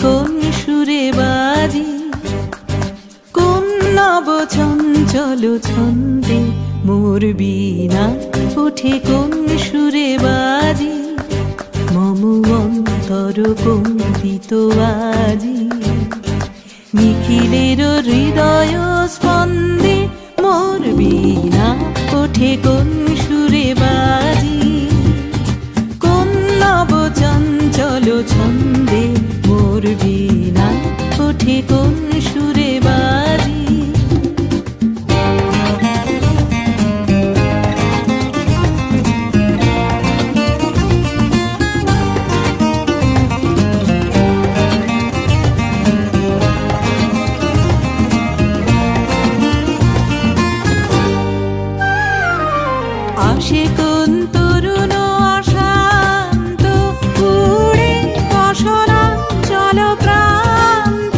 কোন সুরে বাজি, কোন নব চঞ্চল ছন্দে মোর বীণা ওঠে কোন সুরে বাজি, মম অন্তর কম্পিত আজি। নিখিলের হৃদয় স্পন্দে মোর বীণা ওঠে কোন সুরে বাজি, কোন নব চঞ্চল ছন্দে মোর বীণা ওঠে কোন সুরে বাজি। আসে কোন তরুণ অশান্ত উড়ে বসনাঞ্চল প্রান্ত,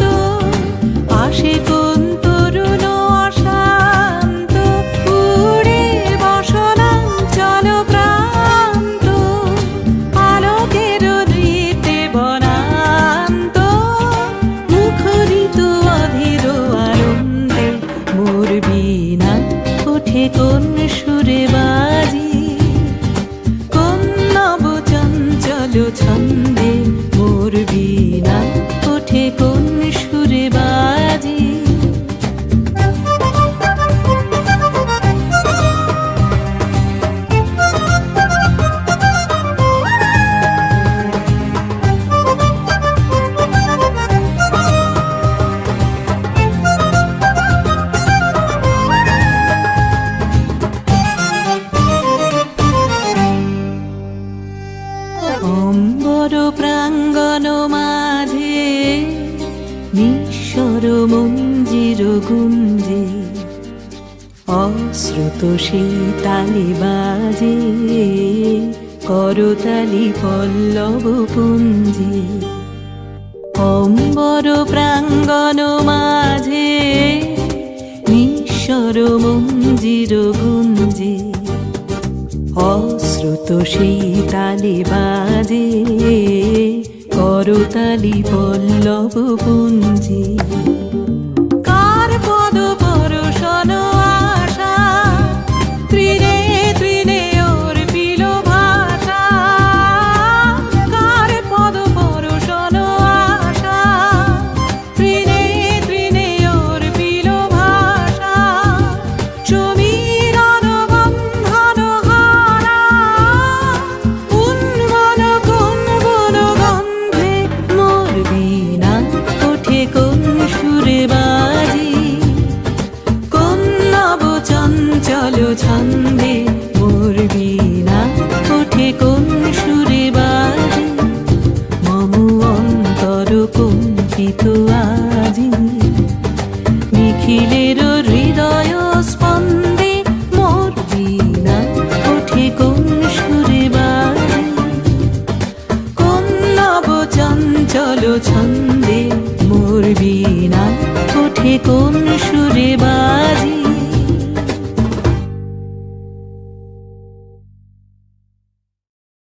আসে কোন তরুণ অশান্ত উড়ে বসনাঞ্চল প্রান্ত, আলোকের নৃত্যে বনান্ত মুখরিত অধীর আনন্দে মোর বীণা ওঠে কোন সুরে বাজি, কোন নব চঞ্চল ছন্দে মোর বীণা ওঠে কোন সুরে বাজি। অম্বর প্রাঙ্গণ মাঝে নিঃস্বর মঞ্জির গুঞ্জে, অশ্রুত সেই তালি বাজে করতালি পল্লব পুঞ্জে। অম্বর প্রাঙ্গণ মাঝে নিঃস্বর মঞ্জির গুঞ্জে, অশ্রুত সেই তালি বাজে করতালি পল্লব পুঞ্জে। কার পদ পরশন আশা তৃণে তৃণে ওর পিল ভাষা, কার পদ পরশন আশা তৃণে তৃণে ওর পিল ভাষা। সমীরণ বন্ধন হারা উন্মন কোন বন গন্ধে মোর বীণা ওঠে কোন সুরে বাজি, কোন নব চঞ্চল ছন্দে মোর বীণা